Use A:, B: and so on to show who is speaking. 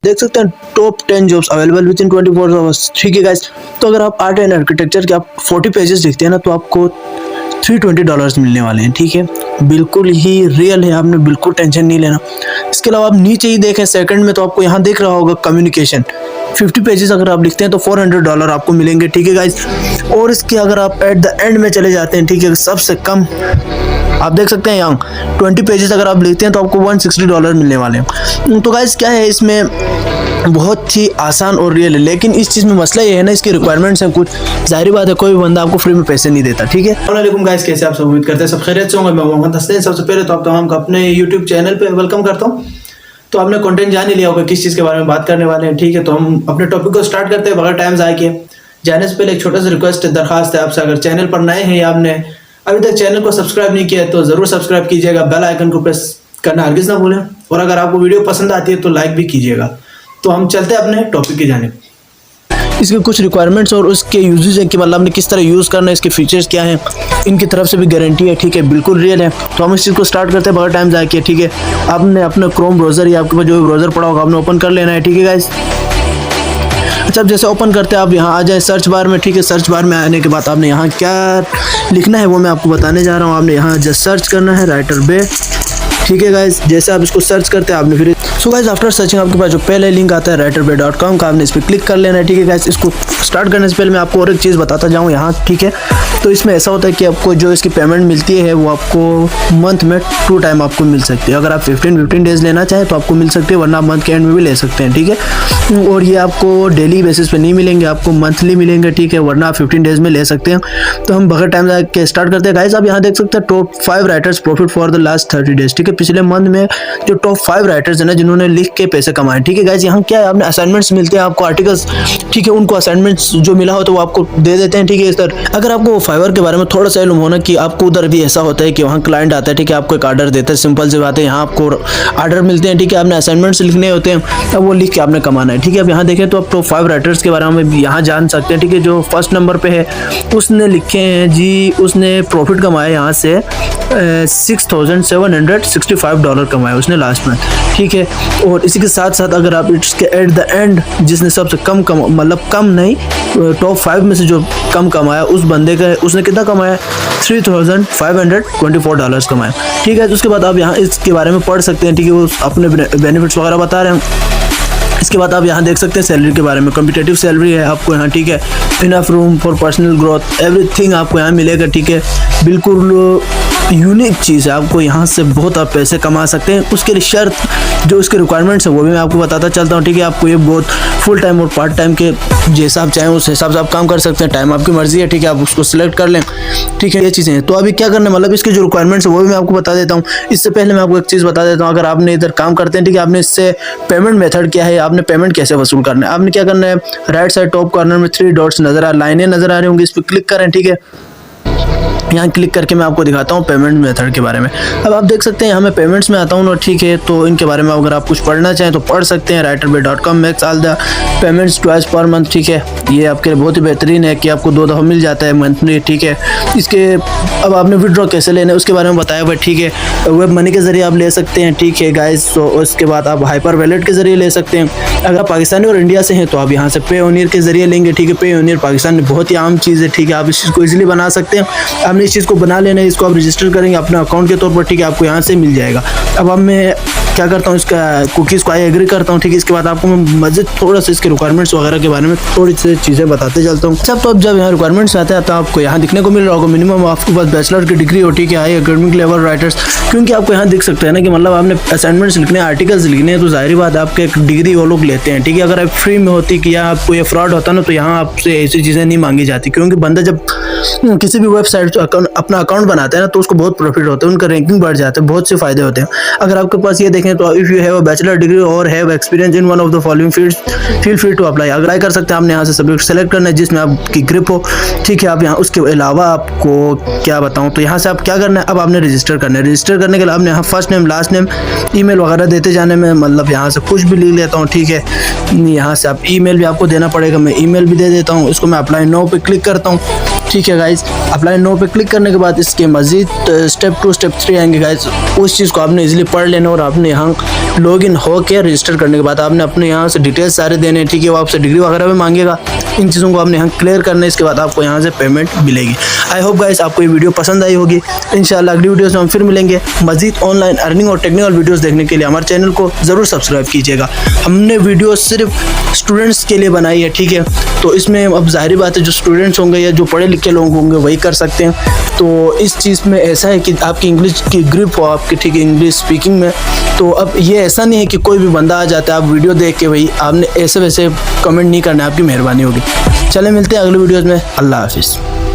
A: देख सकते हैं top 10 jobs available with in 24 hours. ठीक है गाइस, तो अगर आप आर्ट एंड आर्किटेक्चर के आप 40 पेजेस लिखते हैं ना तो आपको $320 मिलने वाले हैं। ठीक है, बिल्कुल ही रियल है, आपने बिल्कुल टेंशन नहीं लेना। इसके अलावा आप नीचे ही देखें सेकंड में तो आपको यहाँ देख रहा होगा कम्युनिकेशन, 50 पेजेस अगर आप लिखते हैं तो $400 आपको मिलेंगे। ठीक है गाइस, और इसके अगर आप एट द एंड में चले जाते हैं, ठीक है, सबसे कम आप देख सकते हैं यहाँ 20 पेजेस अगर आप लिखते हैं तो आपको $160 मिलने वाले हैं। तो गाइस क्या है, इसमें बहुत ही आसान और रियल है, लेकिन इस चीज़ में मसला ये है ना, इसकी रिक्वायरमेंट्स हैं कुछ। जाहिर बात है कोई भी बंदा आपको फ्री में पैसे नहीं देता। ठीक है, अस्सलाम गाइस, कैसे आप सब? उम्मीद करते हैं सब खैरियत से होंगे। मैं मोहम्मद हसन। सबसे पहले तो आप तमाम को अपने यूट्यूब चैनल पे वेलकम करता हूँ। तो आपने कंटेंट जान ही लिया होगा किस चीज़ के बारे में बात करने वाले हैं। ठीक है, तो हम अपने टॉपिक को स्टार्ट करते हैं बगैर टाइम ज़ाया किए। जाने से पहले एक छोटा सा रिक्वेस्ट है, दरखास्त है आपसे, अगर चैनल पर नए हैं या आपने अभी तक चैनल को सब्सक्राइब नहीं किया है तो ज़रूर सब्सक्राइब कीजिएगा, बेल आइकन को प्रेस करना हरगिज़ ना भूलें, और अगर आपको वीडियो पसंद आती है तो लाइक भी कीजिएगा। तो हम चलते हैं अपने टॉपिक की जानिब। इसके कुछ रिक्वायरमेंट्स और उसके यूजेस हैं कि मतलब आपने किस तरह यूज़ करना है, इसके फीचर्स क्या हैं, इनकी तरफ से भी गारंटी है। ठीक है, बिल्कुल रियल है। तो हम इस चीज़ को स्टार्ट करते हैं बगैर टाइम ज़ाया किए। ठीक है, आपने अपना क्रोम ब्राउज़र या आपके पास जो भी ब्राउज़र पड़ा होगा आपने ओपन कर लेना है। ठीक है गाइस, अच्छा, जैसे ओपन करते हैं आप यहाँ आ जाए सर्च बार में। ठीक है, सर्च बार में आने के बाद आपने यहाँ क्या लिखना है वो मैं आपको बताने जा रहा हूँ। आपने यहाँ जस्ट सर्च करना है राइटर बे। ठीक है गाइस, जैसे आप इसको सर्च करते हैं आपने फिर सो गाइस आफ्टर सर्चिंग आपके पास जो पहले लिंक आता है writerbay.com का, आपने इस पर क्लिक कर लेना है। ठीक है गाइस, इसको स्टार्ट करने से पहले मैं आपको और एक चीज़ बताता जाऊँ यहाँ। ठीक है, तो इसमें ऐसा होता है कि आपको जो इसकी पेमेंट मिलती है वो आपको मंथ में 2 टाइम आपको मिल सकती है। अगर आप 15 डेज़ लेना चाहें तो आपको मिल सकती है, वरना आप मंथ के एंड में भी ले सकते हैं। ठीक है, और ये आपको डेली बेसिस पे नहीं मिलेंगे, आपको मंथली मिलेंगे। ठीक है, वरना आप 15 डेज़ में ले सकते हैं। तो हम बगैर टाइम के स्टार्ट करते हैं गाइस। आप यहाँ देख सकते हैं top 5 writers profit for the last 30 days. ठीक है, पिछले मंथ में जो टॉप 5 राइटर्स हैं ना जिन्होंने लिख के पैसे कमाए। ठीक है गाइस, यहाँ क्या है, आपने असाइनमेंट्स मिलते हैं आपको, आर्टिकल्स। ठीक है, उनको असाइनमेंट्स जो मिला हो तो वो आपको दे देते हैं। ठीक है सर, अगर आपको फाइवर के बारे में थोड़ा सा इल्म होना कि आपको उधर भी ऐसा होता है कि वहाँ क्लाइंट आता है, ठीक है, आपको एक ऑर्डर देता है, सिंपल सी बात है, यहाँ आपको ऑर्डर मिलते हैं। ठीक है, आपने असाइनमेंट्स लिखने होते हैं, अब वो लिख के आपने कमाना है। ठीक है, अब यहाँ देखें तो आप टॉप 5 राइटर्स के बारे में यहाँ जान सकते हैं। ठीक है, जो फर्स्ट नंबर पे है उसने लिखे हैं जी, उसने प्रॉफिट कमाया यहाँ से $6,765 कमाया उसने लास्ट में। ठीक है, और इसी के साथ साथ अगर आप इसके एट द एंड जिसने सबसे कम मतलब कम नहीं, टॉप 5 में से जो कम कमाया उस बंदे का उसने कितना कमाया, $3,524 कमाया। ठीक है, तो उसके बाद आप यहाँ इसके बारे में पढ़ सकते हैं। ठीक है, वो अपने बेनिफिट्स वगैरह बता रहे हैं। इसके बाद आप यहाँ देख सकते हैं सैलरी के बारे में, कॉम्पिटिटिव सैलरी है आपको यहाँ। ठीक है, enough room for personal growth, everything आपको यहाँ मिलेगा। ठीक है, बिल्कुल यूनिक चीज़ है, आपको यहाँ से बहुत आप पैसे कमा सकते हैं। उसके लिए शर्त जो उसके रिक्वायरमेंट्स है वो भी मैं आपको बताता चलता हूँ। ठीक है, आपको ये बहुत फुल टाइम और पार्ट टाइम के जैसा आप चाहें उस हिसाब से आप काम कर सकते हैं, टाइम आपकी मर्जी है। ठीक है, आप उसको सिलेक्ट कर लें। ठीक है, ये चीज़ें हैं। तो अभी क्या करना है, मतलब इसके जो रिक्वायरमेंट्स है वो भी मैं आपको बता देता हूँ। इससे पहले मैं आपको एक चीज़ बता देता हूँ, अगर आपने इधर काम करते हैं, ठीक है, आपने इससे पेमेंट मेथड क्या है, आपने पेमेंट कैसे वसूल करना है, आपने क्या करना है, राइट साइड टॉप कॉर्नर में 3 डॉट्स लाइनें नजर आ रही होंगी, इस पर क्लिक करें। ठीक है, यहाँ क्लिक करके मैं आपको दिखाता हूँ पेमेंट मेथड के बारे में। अब आप देख सकते हैं यहाँ मैं पेमेंट्स में आता हूँ ना। ठीक है, तो इनके बारे में अगर आप कुछ पढ़ना चाहें तो पढ़ सकते हैं। writerbay.com makes all the payments twice per month. ठीक है, ये आपके लिए बहुत ही बेहतरीन है कि आपको 2 दफ़ा मिल जाता है मंथ में। ठीक है, इसके अब आपने विड्रॉ कैसे लेना है उसके बारे में बताया हुआ। ठीक है, वेब मनी के ज़रिए आप ले सकते हैं। ठीक है गाइस, तो उसके बाद आप हाइपर वैलेट के ज़रिए ले सकते हैं। अगर पाकिस्तानी और इंडिया से हैं तो आप यहाँ से पे ओनियर के ज़रिए लेंगे। ठीक है, पे ओनियर पाकिस्तान में बहुत ही आम चीज़ है। ठीक है, आप इस चीज़ को ईजिली बना सकते हैं। आपने इस चीज़ को बना लेना है, इसको आप रजिस्टर करेंगे अपने अकाउंट के तौर पर। ठीक है, आपको यहाँ से मिल जाएगा। अब मैं क्या करता हूँ, इसका कुकीज़ को आई एग्री करता हूँ। ठीक है, इसके बाद आपको मैं मज़ीद थोड़ा सा इसके रिक्वायरमेंट्स वगैरह के बारे में थोड़ी सी चीज़ें बताते चलता हूँ। सब तो अब जब यहाँ रिक्वायरमेंट्स आते हैं तो आपको यहाँ दिखने को मिल रहा होगा मिनिमम आपके पास बैचलर की डिग्री हो। ठीक है, हाई एकेडमिक लेवल राइटर्स, क्योंकि आपको यहाँ दिख सकते हैं ना कि मतलब आपने असाइनमेंट्स लिखने हैं, आर्टिकल्स लिखने हैं, तो जाहिर बात है आपके एक डिग्री वो लोग लेते हैं। ठीक है, अगर आप फ्री में होती कि या आपको ये फ्रॉड होता ना तो यहाँ आपसे ऐसी चीज़ें नहीं मांगी जाती, क्योंकि बंदा जब किसी भी वेबसाइट अपना अकाउंट बनाता है ना तो उसको बहुत प्रॉफिट होता है, उनका रैंकिंग बढ़ जाता है, बहुत से फायदे होते हैं। अगर आपके पास ये देखें तो if you have a bachelor degree और have experience in one of the following fields feel free to apply. Apply कर सकते हैं। आपने यहाँ से सब्जेक्ट सेलेक्ट करना है जिसमें आपकी ग्रिप हो। ठीक है, आप यहाँ उसके अलावा आपको क्या बताऊँ, तो यहाँ से आप क्या करना है, अब आपने रजिस्टर करना है। रजिस्टर करने के लिए आपने यहाँ first name last name email वगैरह देते जाने में, मतलब यहाँ से कुछ भी लिख लेता हूँ। ठीक है, यहाँ से आप ईमेल भी आपको देना पड़ेगा, मैं ईमेल भी दे देता हूँ। इसको मैं अप्लाई नो पे क्लिक करता हूँ। ठीक है गाइज, अप्लाई नो पे क्लिक करने के बाद इसके मजीद स्टेप 2 स्टेप 3 आएंगे गाइज। उस चीज़ को आपने इजीली पढ़ लेना और आपने यहाँ लॉगिन हो के रजिस्टर करने के बाद आपने अपने यहाँ से डिटेल्स सारे देने हैं, ठीक है। वो आपसे डिग्री वगैरह भी मांगेगा, इन चीज़ों को आपने यहाँ क्लियर करना है। इसके बाद आपको यहाँ से पेमेंट मिलेगी। आई होप गाइस आपको ये वीडियो पसंद आई होगी। इंशाल्लाह अगली वीडियोस में हम फिर मिलेंगे। मजीद ऑनलाइन अर्निंग और टेक्निकल वीडियोस देखने के लिए हमारे चैनल को ज़रूर सब्सक्राइब कीजिएगा। हमने वीडियो सिर्फ स्टूडेंट्स के लिए बनाई है, ठीक है। तो इसमें अब जाहिर बात है जो स्टूडेंट्स होंगे या जो पढ़े लिखे लोग होंगे वही कर सकते हैं। तो इस चीज़ में ऐसा है कि आपकी इंग्लिश की ग्रिप हो आपकी, ठीक है, इंग्लिश स्पीकिंग में। तो अब ये ऐसा नहीं है कि कोई भी बंदा आ जाता है, आप वीडियो देख के भाई आपने ऐसे वैसे कमेंट नहीं करना है, आपकी मेहरबानी होगी। चले मिलते हैं अगले वीडियोज़ में। अल्लाह हाफिज़।